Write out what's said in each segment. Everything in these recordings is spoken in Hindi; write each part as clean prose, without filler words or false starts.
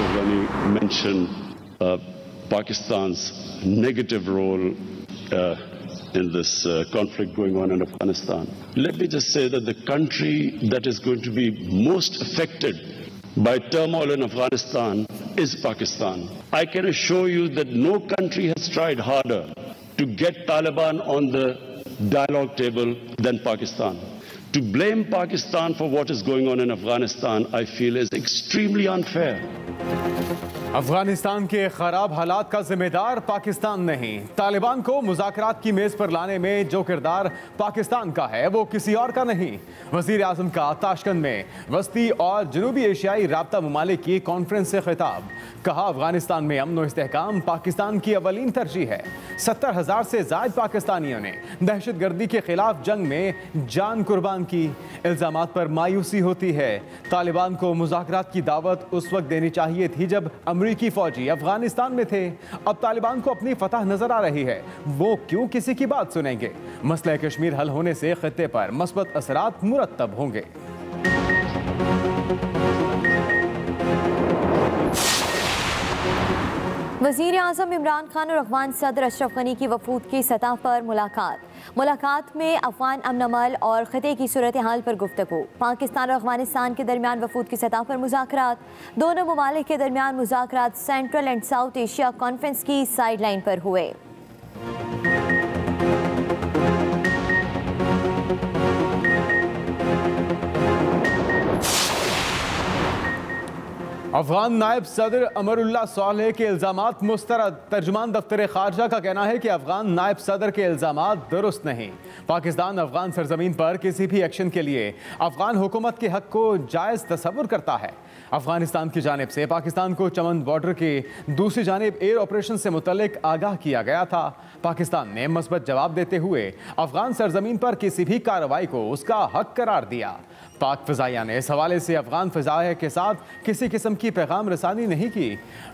Ashraf Ghani mentioned Pakistan's negative role in this conflict going on in Afghanistan. Let me just say that the country that is going to be most affected by turmoil in Afghanistan is Pakistan. I can assure you that no country has tried harder to get Taliban on the dialogue table than Pakistan. To blame Pakistan for what is going on in Afghanistan, I feel, is extremely unfair. Afghanistan के खराब हालात का जिम्मेदार पाकिस्तान नहीं। तालिबान को मुज़ाकरात की मेज पर लाने में जो किरदार पाकिस्तान का है वो किसी और का नहीं। वज़ीर आज़म का ताशकंद में वस्ती और जनूबी एशियाई राब्ता ममालिक की कॉन्फ्रेंस से खिताब। कहा, अफगानिस्तान में अमन व इस्तेहकाम पाकिस्तान की अवलीन तरजीह है। 70,000 से ज़ायद पाकिस्तानियों ने दहशतगर्दी के खिलाफ जंग में जान कुर्बान की। इल्ज़ामात पर मायूसी होती है। तालिबान को मुज़ाकरात की दावत उस वक्त देनी चाहिए थी जब अमरीकी फौजी अफगानिस्तान में थे। अब तालिबान को अपनी फतह नजर आ रही है, वो क्यों किसी की बात सुनेंगे? मसला कश्मीर हल होने से खित्ते पर मस्बत असरात मुरत्तब होंगे। वज़ीर आज़म इमरान खान और अफगान सदर अशरफ गनी की वफूद की सतह पर मुलाकात में अफगान अमन अमल और खिते की सूरत हाल पर गुफ्तगू। पाकिस्तान और अफगानिस्तान के दरमियान वफूद की सतह पर मुज़ाकरात। दोनों ममालिक के दरमियान मुज़ाकरात central and south Asia conference की साइड लाइन पर हुए। अफगान नायब सदर अमरुल्लाह सालेह के इल्ज़ामात मुस्तरद। तर्जुमान दफ्तर खारजा का कहना है कि अफगान नायब सदर के इल्ज़ामात दुरुस्त नहीं। पाकिस्तान अफगान सरजमीन पर किसी भी एक्शन के लिए अफगान हुकूमत के हक को जायज़ तस्वुर करता है। अफगानिस्तान की जानिब से पाकिस्तान को चमन बॉर्डर के दूसरी जानिब एयर ऑपरेशन से मुतल्लिक आगाह किया गया था। पाकिस्तान ने मस्बत जवाब देते हुए अफगान सरजमीन पर किसी भी कार्रवाई को उसका हक करार दिया। पाक फ़िज़ाइया ने इस हवाले से अफगान फ़िज़ाइया के साथ किसी किस्म की पैगाम रसानी नहीं की।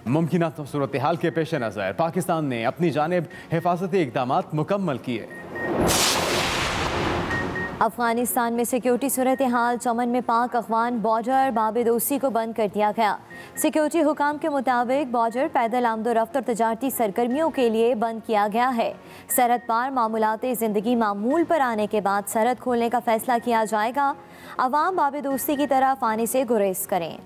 मुमकिन सूरत हाल के पेश नज़र पाकिस्तान ने अपनी जानिब हिफाजती इक़दामात मुकम्मल किए। अफगानिस्तान में सिक्योरिटी सूरत हाल। चमन में पाक अफगान बॉर्डर बाबेदोसी को बंद कर दिया गया। सिक्योरिटी हुकाम के मुताबिक बॉर्डर पैदल आमदोरफ्त और तजारती सरगर्मियों के लिए बंद किया गया है। सरहद पार मामूलाते ज़िंदगी मामूल पर आने के बाद सरहद खोलने का फैसला किया जाएगा। अवाम बाबेदोस्ती की तरफ आने से गुरेज करें।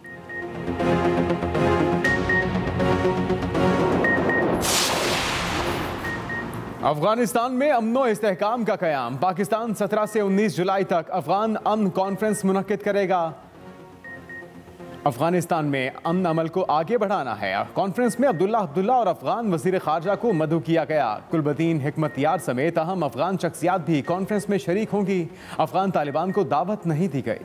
अफगानिस्तान में अमनो इस्तेहकाम का क़याम। पाकिस्तान 17 से 19 जुलाई तक अफगान अमन कॉन्फ्रेंस मुनक्किद करेगा। अफगानिस्तान में अमन अमल को आगे बढ़ाना है। कॉन्फ्रेंस में अब्दुल्ला और अफगान वज़ीर ख़ारजा को मदऊ किया गया। कुलबदीन हिकमतयार समेत अहम अफगान शख्सियात भी कॉन्फ्रेंस में शरीक होंगी। अफगान तालिबान को दावत नहीं दी गई।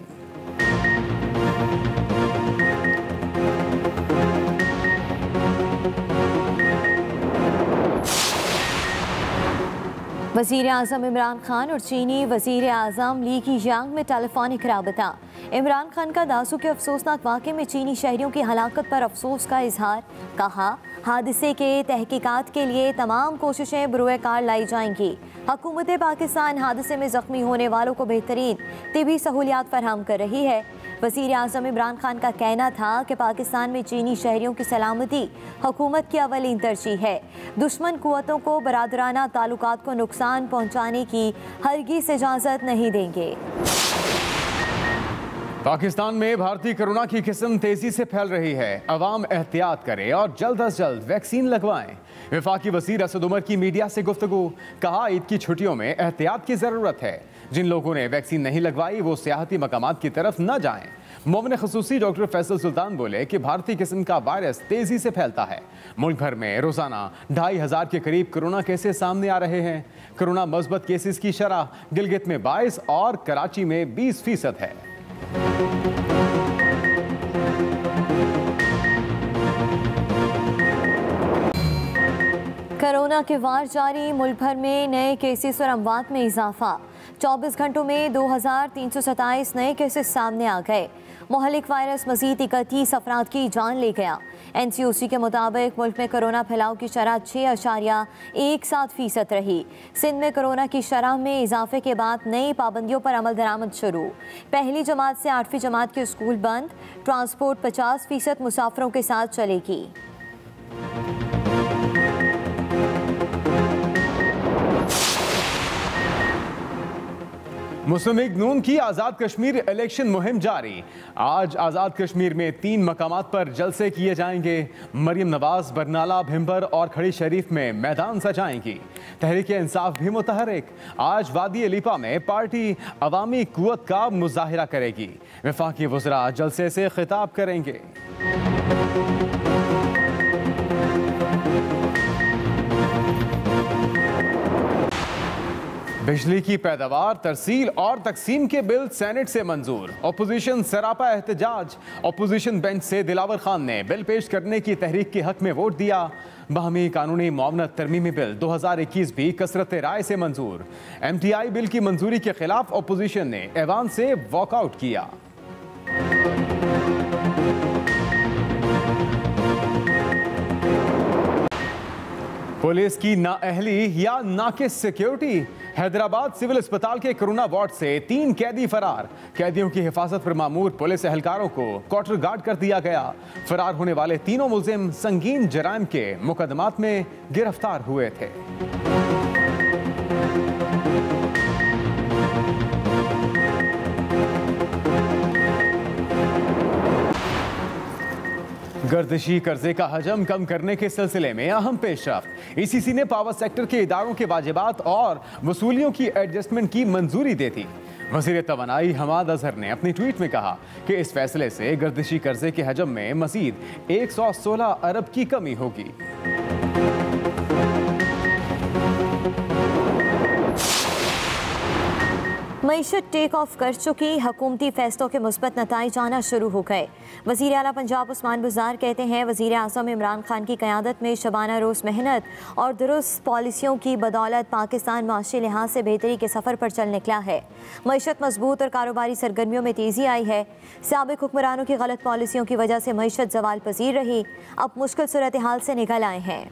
वज़ीर आज़म इमरान खान और चीनी वज़ीर आज़म ली कीयांग में टेलीफोनिक राबता। इमरान खान का दासू के अफसोसनाक वाक़े में चीनी शहरियों की हलाकत पर अफसोस का इजहार। कहा, हादसे के तहकीकात के लिए तमाम कोशिशें बरूए कार लाई जाएंगी। हुकूमत पाकिस्तान हादसे में ज़ख्मी होने वालों को बेहतरीन तिबी सहूलियात फराहम कर रही है। वज़ीर आज़म इमरान खान का कहना था कि पाकिस्तान में चीनी शहरियों की सलामती हुकूमत की अवलीन तरजीह है। दुश्मन कुव्वतों को बरादराना ताल्लुकात को नुकसान पहुँचाने की हरगिज़ इजाज़त नहीं देंगे। पाकिस्तान में भारतीय कोरोना की किस्म तेजी से फैल रही है। अवाम एहतियात करें और जल्द अज जल्द वैक्सीन लगवाएं। वफाकी वज़ीर असद उमर की मीडिया से गुफ्तगू। कहा, ईद की छुट्टियों में एहतियात की ज़रूरत है। जिन लोगों ने वैक्सीन नहीं लगवाई वो सियाहती मकामात की तरफ न जाएं। मोमिन खसूसी डॉक्टर फैसल सुल्तान बोले कि भारतीय किस्म का वायरस तेजी से फैलता है। मुल्क भर में रोजाना 2,500 के करीब कोरोना केसेस सामने आ रहे हैं। कोरोना मस्बत केसेस की शरह गिलगित में 22 और कराची में 20% है। कोरोना के वार जारी। मुल्क भर में नए केसेस और अमवात में इजाफा। 24 घंटों में 2327 नए केसेस सामने आ गए। मोहलिक वायरस मजीद 31 अफराद की जान ले गया। NCOC के मुताबिक मुल्क में कोरोना फैलाव की शरह 6.17% रही। सिंध में कोरोना की शरह में इजाफे के बाद नई पाबंदियों पर अमल दरामद शुरू। पहली जमात से 8वीं जमात के स्कूल बंद। ट्रांसपोर्ट 50% मुसाफिरों के साथ चलेगी। मुस्लिम लीग नून की आज़ाद कश्मीर इलेक्शन मुहिम जारी। आज आज़ाद कश्मीर में 3 मकामात पर जलसे किए जाएंगे। मरियम नवाज, बरनाला, भिम्बर और खड़ी शरीफ में मैदान सजाएंगी। तहरीक इंसाफ भी मुतहरिक। आज वादी अलीपा में पार्टी अवामी कुव्वत का मुजाहिरा करेगी। वफाकी वज़रा जलसे से खिताब करेंगे। बिजली की पैदावार, तरसील और तकसीम के बिल सेनेट से मंजूर। अपोजिशन सरापा एहतजाज। अपोजिशन बेंच से दिलावर खान ने बिल पेश करने की तहरीक के हक में वोट दिया। बाहमी कानूनी मुआवनत तरमीमी बिल 2021 भी कसरत राय से मंजूर। MTI बिल की मंजूरी के खिलाफ अपोजिशन ने ऐवान से वॉकआउट किया। पुलिस की नाअहली या नाकिस सिक्योरिटी। हैदराबाद सिविल अस्पताल के कोरोना वार्ड से 3 कैदी फरार। कैदियों की हिफाजत पर मामूर पुलिस एहलकारों को क्वार्टर गार्ड कर दिया गया। फरार होने वाले तीनों मुलजिम संगीन जराइम के मुकदमात में गिरफ्तार हुए थे। गर्दिशी कर्जे का हजम कम करने के सिलसिले में अहम पेशरफ्त। ECC ने पावर सेक्टर के इदारों के वाजिबात और वसूलियों की एडजस्टमेंट की मंजूरी दे दी। वज़ीर तवानाई हमाद अजहर ने अपनी ट्वीट में कहा कि इस फैसले से गर्दिशी कर्जे के हजम में मजीद 116 अरब की कमी होगी। मईशत टेक ऑफ कर चुकी, हुकूमती फैसलों के मुस्बत नताइज आना शुरू हो गए। वज़ीर आला पंजाब उस्मान बुज़दार कहते हैं वज़ीर आज़म इमरान खान की क़यादत में शबाना रोज़ मेहनत और दुरुस्त पॉलिसियों की बदौलत पाकिस्तान माशी लिहाज से बेहतरी के सफ़र पर चल निकला है। मईशत मजबूत और कारोबारी सरगर्मियों में तेज़ी आई है। साबिक़ हुक्मरानों की गलत पॉलिसियों की वजह से मईशत ज़वाल पजीर रही, अब मुश्किल सूरत हाल से निकल आए हैं।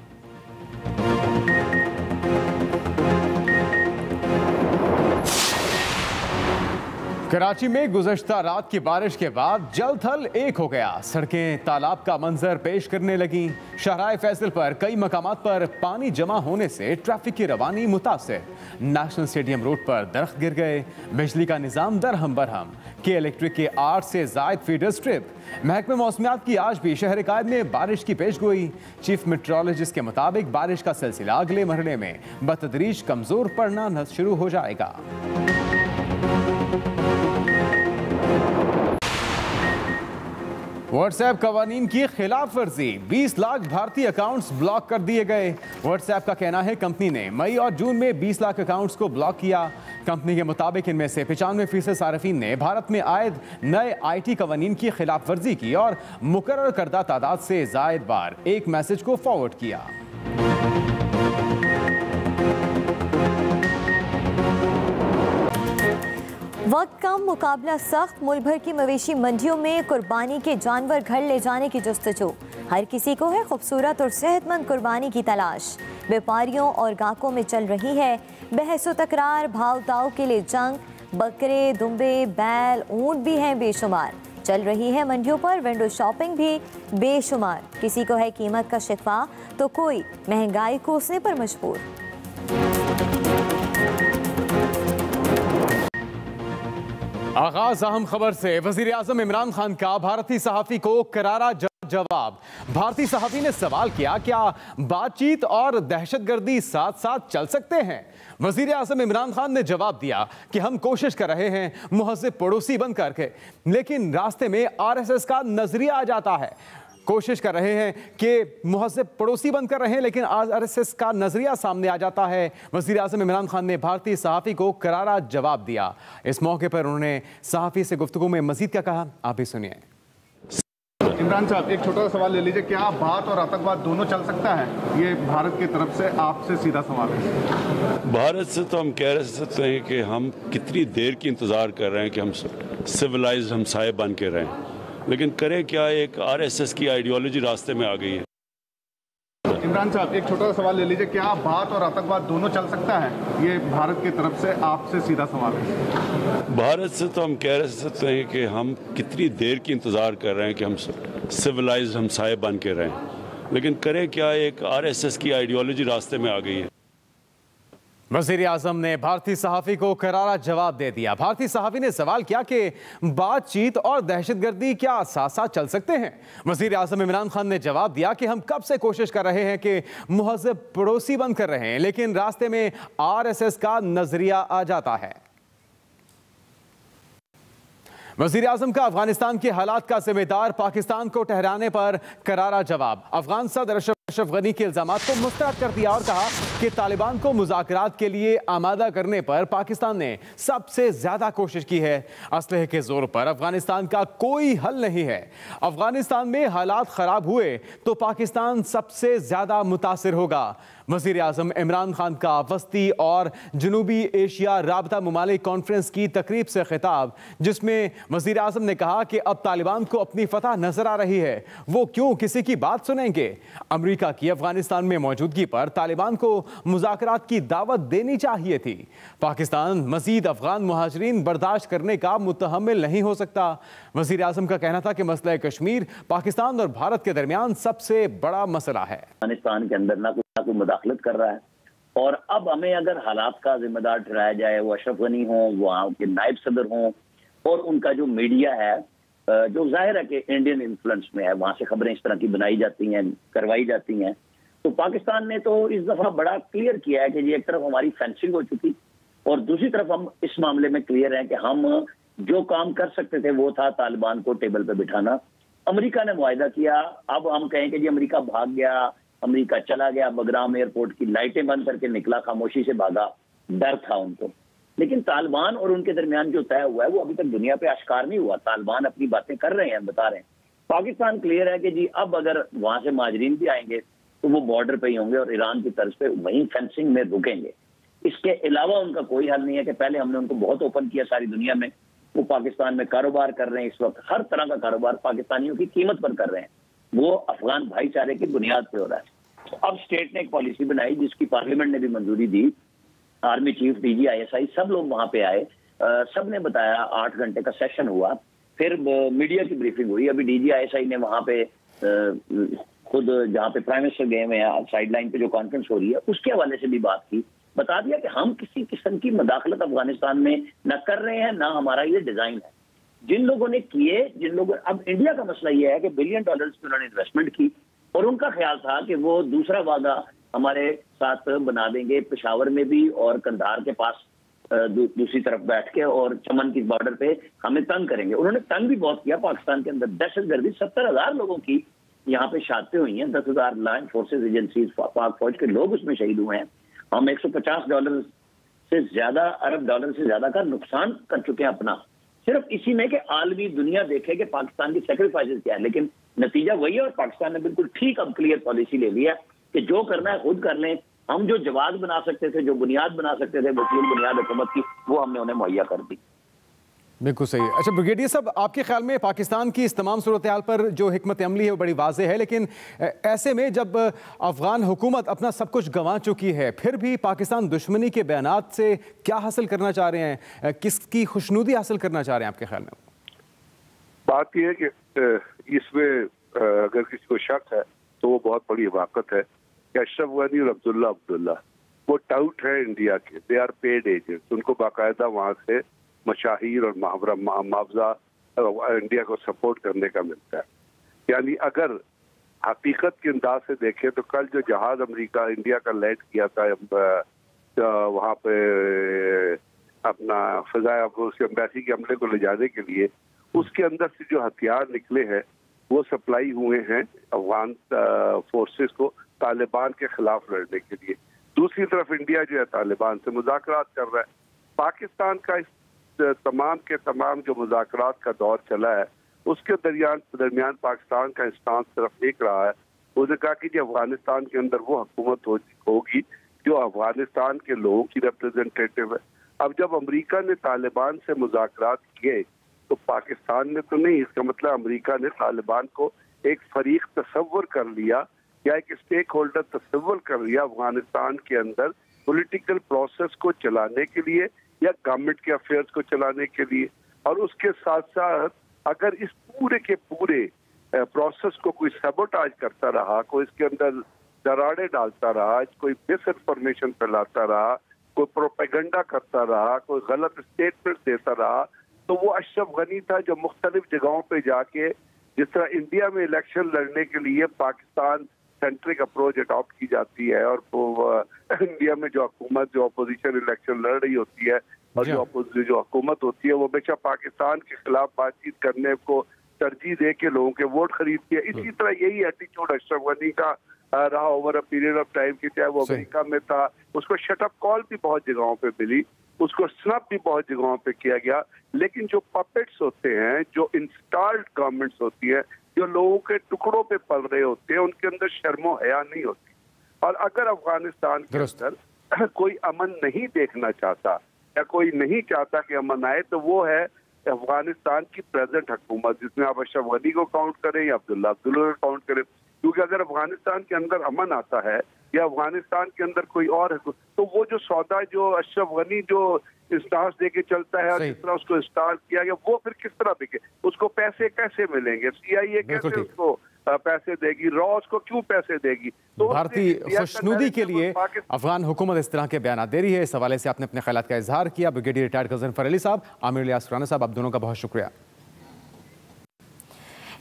कराची में गुज़श्ता रात की बारिश के बाद जल थल एक हो गया। सड़कें तालाब का मंजर पेश करने लगी। शाहराए फैसल पर कई मकामात पर पानी जमा होने से ट्रैफिक की रवानी मुतासिर। नेशनल स्टेडियम रोड पर दरख्त गिर गए। बिजली का निज़ाम दरहम बरहम। के इलेक्ट्रिक के 8 से ज़ायद फीडर स्ट्रिप। महकमे मौसमियात की आज भी शहर कायद में बारिश की पेशगोई। चीफ मेट्रोलॉजिस्ट के मुताबिक बारिश का सिलसिला अगले महीने में बतदरीज कमजोर पड़ना शुरू हो जाएगा। व्हाट्सएप कवानीन की खिलाफ वर्जी, 20 लाख भारतीय अकाउंट्स ब्लॉक कर दिए गए। व्हाट्सएप का कहना है कंपनी ने मई और जून में 20 लाख अकाउंट्स को ब्लॉक किया। कंपनी के मुताबिक इनमें से 95% सार्फिन ने भारत में आयद नए IT कवानीन की खिलाफ वर्जी की और मुकर्रर करदा तादाद से ज़ायद बार एक मैसेज को फॉरवर्ड किया। वक्त कम, मुकाबला सख्त। मुल्क भर की मवेशी मंडियों में कुर्बानी के जानवर घर ले जाने की जुस्तजू। हर किसी को है खूबसूरत और सेहतमंद कुर्बानी की तलाश। व्यापारियों और गाहकों में चल रही है बहस व तकरार। भाव दाव के लिए जंग। बकरे, दुम्बे, बैल, ऊंट भी हैं बेशुमार। चल रही है मंडियों पर विंडो शॉपिंग भी बेशुमार। किसी को है कीमत का शिकवा तो कोई महंगाई कोसने पर मजबूर। आगाज अहम खबर से। वजीर आजम इमरान खान का भारतीय सहाफी को करारा जवाब। भारतीय सहाफी ने सवाल किया, क्या बातचीत और दहशतगर्दी साथ साथ चल सकते हैं? वजीर आजम इमरान खान ने जवाब दिया कि हम कोशिश कर रहे हैं मुहज़्ज़िब पड़ोसी बन करके, लेकिन रास्ते में RSS का नजरिया आ जाता है। कोशिश कर रहे हैं कि मुहज़्ज़िब पड़ोसी बनकर रहे हैं, लेकिन RSS का नजरिया सामने आ जाता है। वज़ीर आज़म इमरान खान ने भारतीय सहाफ़ी को करारा जवाब दिया। इस मौके पर उन्होंने सहाफ़ी से गुफ्तगू में मज़ीद क्या कहा, आप भी सुनिए। इमरान साहब, एक छोटा सा सवाल ले लीजिए, क्या बात और आतंकवाद दोनों चल सकता है? ये भारत की तरफ से आपसे सीधा सवाल है। भारत से तो हम कह सकते हैं कि हम कितनी देर की इंतज़ार कर रहे हैं कि हम सिविलाइज्ड हमसाये बन के रहें, लेकिन करें क्या, एक आरएसएस की आइडियोलॉजी रास्ते में आ गई है। इमरान साहब, एक छोटा सा सवाल ले लीजिए, क्या बात और आतंकवाद दोनों चल सकता है? ये भारत की तरफ से आपसे सीधा सवाल है। भारत से तो हम कह सकते हैं कि हम कितनी देर की इंतज़ार कर रहे हैं कि हम सिविलाइज्ड हमसाये बन के रहें, लेकिन करें क्या, एक आरएसएस की आइडियोलॉजी रास्ते में आ गई है। वज़ीर आज़म ने भारतीय सहाफ़ी को करारा जवाब दे दिया। भारतीय सहाफ़ी ने सवाल किया कि बातचीत और दहशतगर्दी क्या साथ साथ चल सकते हैं। वज़ीर आज़म इमरान खान ने जवाब दिया कि हम कब से कोशिश कर रहे हैं कि मुहज़्ज़ब पड़ोसी बन कर रहे हैं, लेकिन रास्ते में आरएसएस का नजरिया आ जाता है। वज़ीर आज़म का अफगानिस्तान के हालात का जिम्मेदार पाकिस्तान को ठहराने पर करारा जवाब। अफगान सदर अशरफ गनी के इल्जामात को मुस्तरद कर दिया और कहा कि तालिबान को मुज़ाकरात के लिए आमादा करने पर पाकिस्तान ने सबसे ज्यादा कोशिश की है। असलहे के जोर पर अफगानिस्तान का कोई हल नहीं है। अफगानिस्तान में हालात खराब हुए तो पाकिस्तान सबसे ज्यादा मुतासिर होगा। वज़ीर आज़म इमरान खान का वस्ती और जनूबी एशिया राबता मुमालिक कॉन्फ्रेंस की तकरीब से खिताब, जिसमें वज़ीर आज़म ने कहा कि अब तालिबान को अपनी फतह नजर आ रही है, वो क्यों किसी की बात सुनेंगे। अमेरिका की अफगानिस्तान में मौजूदगी पर तालिबान को मुज़ाकरात की दावत देनी चाहिए थी। पाकिस्तान मज़ीद अफगान मुहाजिरीन बर्दाश्त करने का मुतहम्मिल नहीं हो सकता। वज़ीर आज़म का कहना था कि मसला कश्मीर पाकिस्तान और भारत के दरमियान सबसे बड़ा मसला है। अफगानिस्तान के अंदर ना कोई मुदाखलत कर रहा है, और अब हमें अगर हालात का जिम्मेदार ठहराया जाए, वो अशरफ गनी हो, वहाँ के नायब सदर हों, और उनका जो मीडिया है जो जाहिर है कि इंडियन इन्फ्लुएंस में है, वहाँ से खबरें इस तरह की बनाई जाती हैं, करवाई जाती हैं, तो पाकिस्तान ने तो इस दफा बड़ा क्लियर किया है कि ये एक तरफ हमारी फेंसिंग हो चुकी और दूसरी तरफ हम इस मामले में क्लियर हैं कि हम जो काम कर सकते थे वो था तालिबान को टेबल पे बिठाना। अमेरिका ने मुआहिदा किया, अब हम कहें कि जी अमेरिका भाग गया, अमेरिका चला गया, बगराम एयरपोर्ट की लाइटें बंद करके निकला, खामोशी से भागा, डर था उनको। लेकिन तालिबान और उनके दरमियान जो तय हुआ है वो अभी तक दुनिया पे आश्कार नहीं हुआ। तालिबान अपनी बातें कर रहे हैं, बता रहे हैं। पाकिस्तान क्लियर है कि जी अब अगर वहां से महाजरीन भी आएंगे तो वो बॉर्डर पे ही होंगे और ईरान की तर्ज पे वहीं फेंसिंग में रुकेंगे। इसके अलावा उनका कोई हल नहीं है कि पहले हमने उनको बहुत ओपन किया सारी दुनिया में, वो पाकिस्तान में कारोबार कर रहे हैं, इस वक्त हर तरह का कारोबार पाकिस्तानियों की कीमत पर कर रहे हैं, वो अफगान भाईचारे की बुनियाद पे हो रहा है। अब स्टेट ने एक पॉलिसी बनाई जिसकी पार्लियामेंट ने भी मंजूरी दी। आर्मी चीफ, डीजी, आईएसआई सब लोग वहां पे आए, सब ने बताया, 8 घंटे का सेशन हुआ, फिर मीडिया की ब्रीफिंग हुई। अभी डीजी आईएसआई ने वहां पे खुद जहां पे प्राइम मिनिस्टर गए हुए हैं, साइडलाइन पे जो कॉन्फ्रेंस हो रही है उसके हवाले से भी बात की, बता दिया कि हम किसी किस्म की मदाखलत अफगानिस्तान में न कर रहे हैं, ना हमारा ये डिजाइन है। जिन लोगों ने किए, जिन लोगों, अब इंडिया का मसला ये है कि $1 बिलियन की उन्होंने इन्वेस्टमेंट की और उनका ख्याल था कि वो दूसरा वादा हमारे साथ बना देंगे, पेशावर में भी और कंधार के पास दूसरी तरफ बैठ के और चमन की बॉर्डर पे हमें तंग करेंगे। उन्होंने तंग भी बहुत किया। पाकिस्तान के अंदर दहशतगर्दी, 70,000 लोगों की यहाँ पे शहादतें हुई हैं, 10,000 लॉ फोर्सेज एजेंसीज, पाक फौज के लोग उसमें शहीद हुए हैं। हम $150 से ज्यादा, अरब डॉलर से ज्यादा का नुकसान कर चुके हैं अपना, सिर्फ इसी में कि आलमी दुनिया देखे कि पाकिस्तान की सेक्रीफाइसेस क्या है। लेकिन नतीजा वही है और पाकिस्तान ने बिल्कुल ठीक अब क्लियर पॉलिसी ले लिया कि जो करना है खुद कर लें। हम जो जवाब बना सकते थे, जो बुनियाद बना सकते थे वकील बुनियाद हुकूमत की, वो हमने उन्हें मुहैया कर दी। बिल्कुल सही। अच्छा ब्रिगेडियर साहब, आपके ख्याल में पाकिस्तान की इस तमाम सूरत हाल पर जो हिकमत अमली है वो बड़ी वाज़ेह है, लेकिन ऐसे में जब अफगान हुकूमत अपना सब कुछ गंवा चुकी है, फिर भी पाकिस्तान दुश्मनी के बयानात से क्या हासिल करना चाह रहे हैं, किसकी खुशनुदी हासिल करना चाह रहे हैं आपके ख्याल में? बात यह है कि इसमें अगर किसी को शक है तो वो बहुत बड़ी हिमाकत है कि अशरफ गनी और अब्दुल्ला वो टाउट है इंडिया के, दे आर पेड एजेंट्स। उनको बाकायदा वहाँ से मशाहीर और मुआवजा इंडिया को सपोर्ट करने का मिलता है। यानी अगर हकीकत के अंदाज से देखें तो कल जो जहाज अमेरिका इंडिया का लैंड किया था वहाँ पे अपना फजाया उसके एम्बेसी के हमले को ले जाने के लिए, उसके अंदर से जो हथियार निकले हैं वो सप्लाई हुए हैं अफगान फोर्सेस को तालिबान के खिलाफ लड़ने के लिए। दूसरी तरफ इंडिया जो है तालिबान से मुज़ाकरात कर रहा है। पाकिस्तान का इस तमाम के तमाम जो मुज़ाकरात का दौर चला है उसके दरमियान पाकिस्तान का स्टांस सिर्फ एक रहा है, उसने कहा कि अफगानिस्तान के अंदर वो हुकूमत होगी जो अफगानिस्तान के लोगों की रिप्रेजेंटेटिव है। अब जब अमेरिका ने तालिबान से मुज़ाकरात किए तो पाकिस्तान ने तो नहीं, इसका मतलब अमेरिका ने तालिबान को एक फरीक तस्वर कर लिया या एक स्टेक होल्डर तस्वर कर लिया अफगानिस्तान के अंदर पॉलिटिकल प्रोसेस को चलाने के लिए या गवर्नमेंट के अफेयर्स को चलाने के लिए। और उसके साथ साथ अगर इस पूरे के पूरे प्रोसेस को कोई सबोटाज करता रहा, कोई इसके अंदर दरारें डालता रहा, कोई मिस इन्फॉर्मेशन फैलाता रहा, कोई प्रोपेगेंडा करता रहा, कोई गलत स्टेटमेंट देता रहा, तो वो अशरफ गनी था जो मुख्तलिफ जगहों पे जाके, जिस तरह इंडिया में इलेक्शन लड़ने के लिए पाकिस्तान सेंट्रिक अप्रोच अडॉप्ट की जाती है और वो इंडिया में जो हुकूमत जो अपोजिशन इलेक्शन लड़ रही होती है और जो हुकूमत होती है वो हमेशा पाकिस्तान के खिलाफ बातचीत करने को तरजीह दे के लोगों के वोट खरीदती है। इसी तरह यही एटीट्यूड अशरफ गनी का रहा over a period of time की, चाहे वो अमेरिका में था, उसको शटअप कॉल भी बहुत जगहों पे मिली, उसको स्नप भी बहुत जगहों पे किया गया, लेकिन जो पपेट्स होते हैं, जो इंस्टॉल्ड गवर्नमेंट्स होती है, जो लोगों के टुकड़ों पे पल रहे होते हैं, उनके अंदर शर्मो हया नहीं होती। और अगर अफगानिस्तान के अंदर कोई अमन नहीं देखना चाहता या कोई नहीं चाहता कि अमन आए, तो वो है अफगानिस्तान की प्रेजेंट हुकूमत, जिसमें आप अशरफ गनी को काउंट करें या अब्दुल्ला अब्दुल्ला को काउंट करें। क्योंकि अगर अफगानिस्तान के अंदर अमन आता है या अफगानिस्तान के अंदर कोई और है, तो वो जो सौदा जो अशरफ गनी जो स्टार्स दे के चलता है और जिस तरह उसको स्टार्ट किया गया, वो फिर किस तरह बिके, उसको पैसे कैसे मिलेंगे, CIA कैसे उसको पैसे देगी, रॉ उसको क्यों पैसे देगी। तो भारतीय खुशनुदी के लिए अफगान हुकूमत इस तरह के बयान दे रही है। इस हवाले से आपने अपने ख्यालात का इजहार किया। ब्रिगेडियर रिटायर्ड गजनफर अली साहब, आमिर इलियास खुराना साहब, आप दोनों का बहुत शुक्रिया।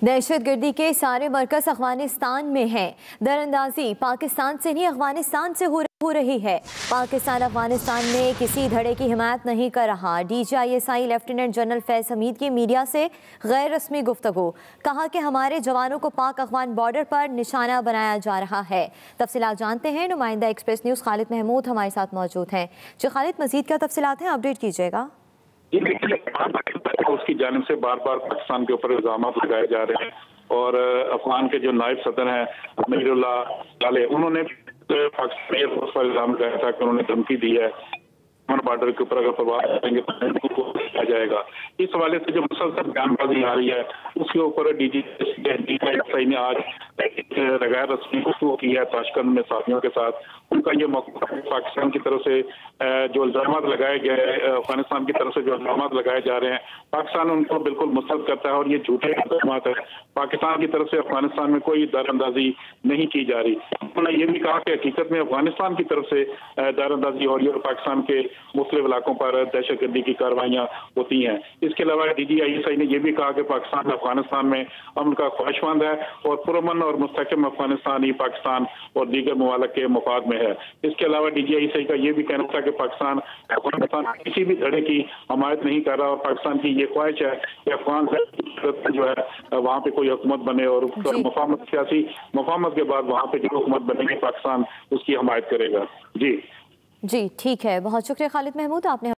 दहशतगर्दी के सारे मरकज अफगानिस्तान में है। दरअंदाजी पाकिस्तान से नहीं अफगानिस्तान से हो रही है। पाकिस्तान अफगानिस्तान में किसी धड़े की हिमायत नहीं कर रहा। DGISI lieutenant general Faiz Hamid की मीडिया से गैर रस्मी गुफ्तगू, कहा कि हमारे जवानों को पाक अफगान बॉर्डर पर निशाना बनाया जा रहा है। तफसीलात जानते हैं, नुमाइंदा एक्सप्रेस न्यूज़ खालिद महमूद हमारे साथ मौजूद हैं। जो खालिद, मजीद क्या तफसीलात हैं, अपडेट कीजिएगा। उसकी जानिब से बार बार पाकिस्तान के ऊपर इल्जाम लगाए जा रहे हैं और अफगान के जो नायब सदर हैं अमीरुल्लाह साले, उन्होंने पाकिस्तान एयरफोर्स पर इल्जाम लगाया था कि उन्होंने धमकी दी है बॉर्डर के ऊपर अगर प्रवास करेंगे तो किया जाएगा। इस हवाले से जो मुसलसल बयानबाजी आ रही है उसके ऊपर DGISI ने आज गैर रस्मी गुफ्तगू की है ताशकंद में साथियों के साथ। उनका ये मौका पाकिस्तान की तरफ से जो इल्जाम लगाए गए, अफगानिस्तान की तरफ से जो इल्जाम लगाए जा रहे हैं, पाकिस्तान उनको बिल्कुल मुस्तरद करता है और ये झूठे इल्जाम है। पाकिस्तान की तरफ से अफगानिस्तान में कोई दरअंदाजी नहीं की जा रही। उन्होंने ये भी कहा कि हकीकत में अफगानिस्तान की तरफ से दरअंदाजी हो रही है और पाकिस्तान के मुख्तलिफ इलाकों पर दहशतगर्दी की कार्रवाइयाँ होती हैं। इसके अलावा DGISI ने यह भी कहा कि पाकिस्तान अफगानिस्तान में अमन का ख्वाहिशमंद है और पुरअमन और मुस्तहकम अफगानिस्तान ही पाकिस्तान और दीगर ममालिक के मफाद में है। इसके अलावा DGISI का यह भी कहना था कि पाकिस्तान अफगानिस्तान किसी भी धड़े की हमायत नहीं कर रहा और पाकिस्तान की ये ख्वाहिश है कि अफगान जो है वहाँ पे कोई हुकूमत बने और मुफाहमत, सियासी मुफाहमत के बाद वहाँ पे जो हुकूमत बनेगी पाकिस्तान उसकी हमायत करेगा। जी ठीक है, बहुत शुक्रिया खालिद महमूद, आपने